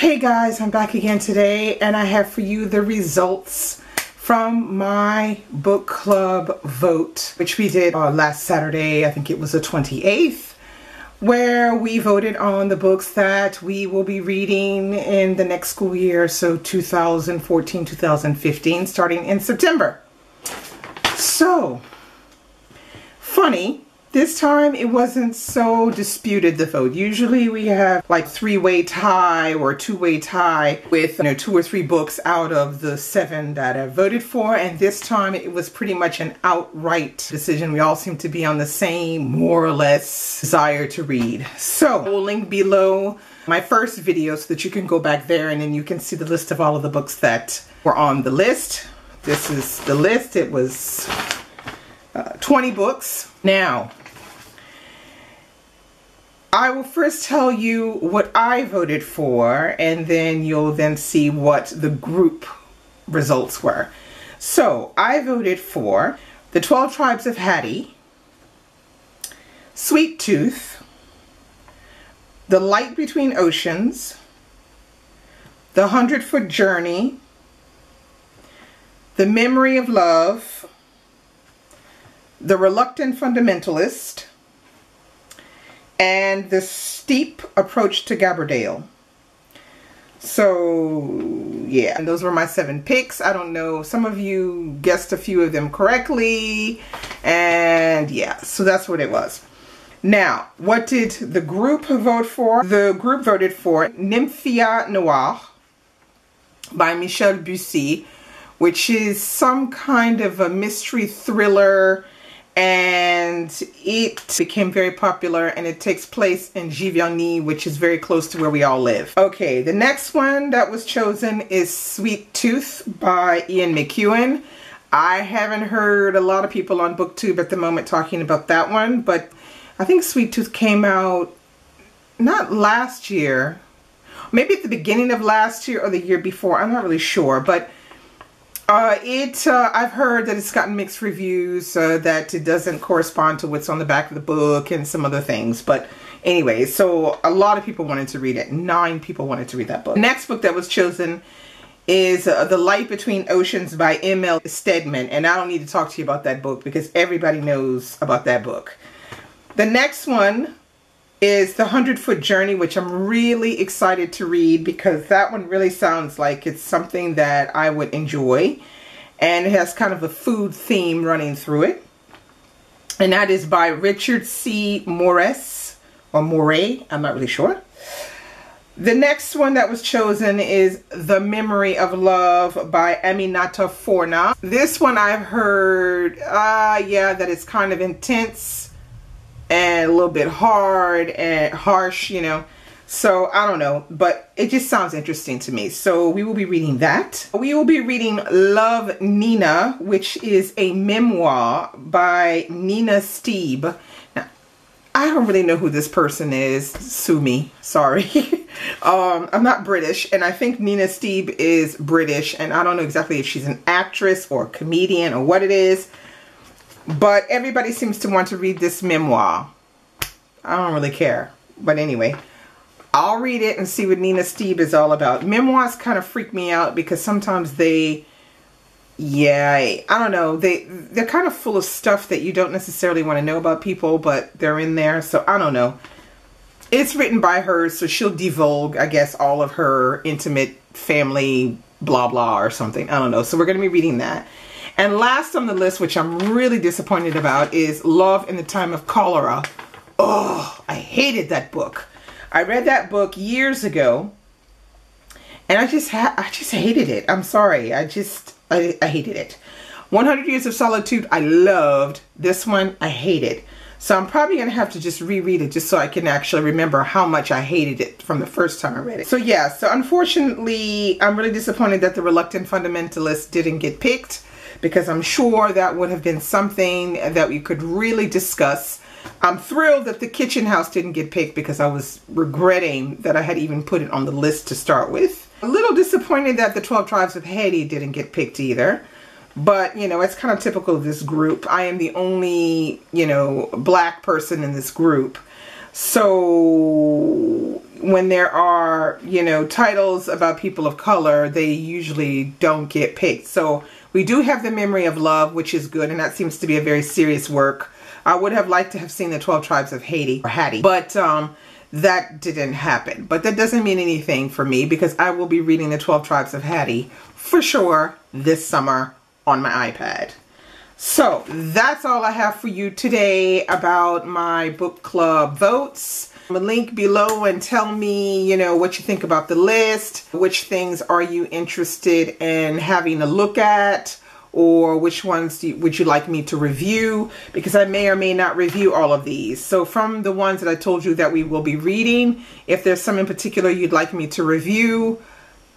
Hey guys, I'm back again today and I have for you the results from my book club vote, which we did last Saturday. I think it was the 28th, where we voted on the books that we will be reading in the next school year, so 2014-2015, starting in September. So, funny. This time it wasn't so disputed, the vote. Usually we have like three-way tie or two-way tie with 2 or 3 books out of the 7 that I voted for, and this time it was pretty much an outright decision. We all seem to be on the same, more or less, desire to read. So I will link below my first video so that you can go back there and then you can see the list of all of the books that were on the list. This is the list. It was 20 books. Now, I will first tell you what I voted for, and then you'll then see what the group results were. So, I voted for The 12 Tribes of Hattie, Sweet Tooth, The Light Between Oceans, The 100-Foot Journey, The Memory of Love, The Reluctant Fundamentalist, and The Steep Approach to Gabberdale. So, yeah, and those were my 7 picks. I don't know, some of you guessed a few of them correctly, and yeah, so that's what it was. Now, what did the group vote for? The group voted for Nymphia Noire by Michel Bussy, which is some kind of a mystery thriller, and it became very popular, and it takes place in Giverny, which is very close to where we all live. Okay, the next one that was chosen is Sweet Tooth by Ian McEwan. I haven't heard a lot of people on BookTube at the moment talking about that one, but I think Sweet Tooth came out not last year, maybe at the beginning of last year or the year before. I'm not really sure, but I've heard that it's gotten mixed reviews, that it doesn't correspond to what's on the back of the book and some other things. But anyway, so a lot of people wanted to read it. 9 people wanted to read that book. The next book that was chosen is The Light Between Oceans by M.L. Stedman. And I don't need to talk to you about that book because everybody knows about that book. The next one is The 100-Foot Journey, which I'm really excited to read because that one really sounds like it's something that I would enjoy. And it has kind of a food theme running through it. And that is by Richard C. Morris, or Moray, I'm not really sure. The next one that was chosen is The Memory of Love by Aminata Forna. This one I've heard, yeah, that it's kind of intense and a little bit hard and harsh, so I don't know, but it just sounds interesting to me. So we will be reading that. We will be reading Love, Nina, which is a memoir by Nina Steeb. Now, I don't really know who this person is. Sue me, sorry. I'm not British, and I think Nina Steeb is British, and I don't know exactly if she's an actress or a comedian or what it is. But everybody seems to want to read this memoir. I don't really care. But anyway, I'll read it and see what Nina Steeb is all about. Memoirs kind of freak me out because sometimes I don't know. They're kind of full of stuff that you don't necessarily want to know about people, but they're in there. So I don't know. It's written by her, so she'll divulge, I guess, all of her intimate family blah blah or something. I don't know. So we're going to be reading that. And last on the list, which I'm really disappointed about, is Love in the Time of Cholera. Oh, I hated that book. I read that book years ago, and I just hated it. I'm sorry. I hated it. 100 Years of Solitude, I loved. This one, I hated. So I'm probably going to have to just reread it just so I can actually remember how much I hated it from the first time I read it. So yeah, so unfortunately, I'm really disappointed that The Reluctant Fundamentalist didn't get picked, because I'm sure that would have been something that we could really discuss. I'm thrilled that The Kitchen House didn't get picked because I was regretting that I had even put it on the list to start with. A little disappointed that The 12 Tribes of Hattie didn't get picked either. But, it's kind of typical of this group. I am the only, black person in this group. So when there are, you know, titles about people of color, they usually don't get picked. So we do have The Memory of Love, which is good, and that seems to be a very serious work. I would have liked to have seen the 12 Tribes of Haiti, or Hattie, but that didn't happen. But that doesn't mean anything for me, because I will be reading the 12 Tribes of Hattie for sure this summer on my iPad. So that's all I have for you today about my book club votes. Link below and tell me, you know, what you think about the list. Which things are you interested in having a look at? Or which ones would you like me to review? Because I may or may not review all of these. So from the ones that I told you that we will be reading, if there's some in particular you'd like me to review,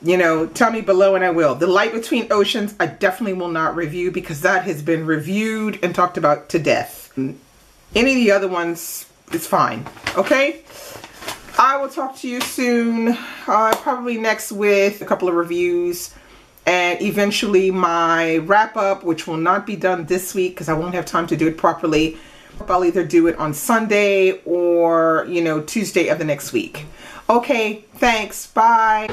you know, tell me below and I will. The Light Between Oceans, I definitely will not review because that has been reviewed and talked about to death. Any of the other ones, it's fine. Okay? I will talk to you soon, probably next with a couple of reviews. And eventually my wrap up, which will not be done this week because I won't have time to do it properly. I'll either do it on Sunday or, you know, Tuesday of the next week. Okay, thanks. Bye.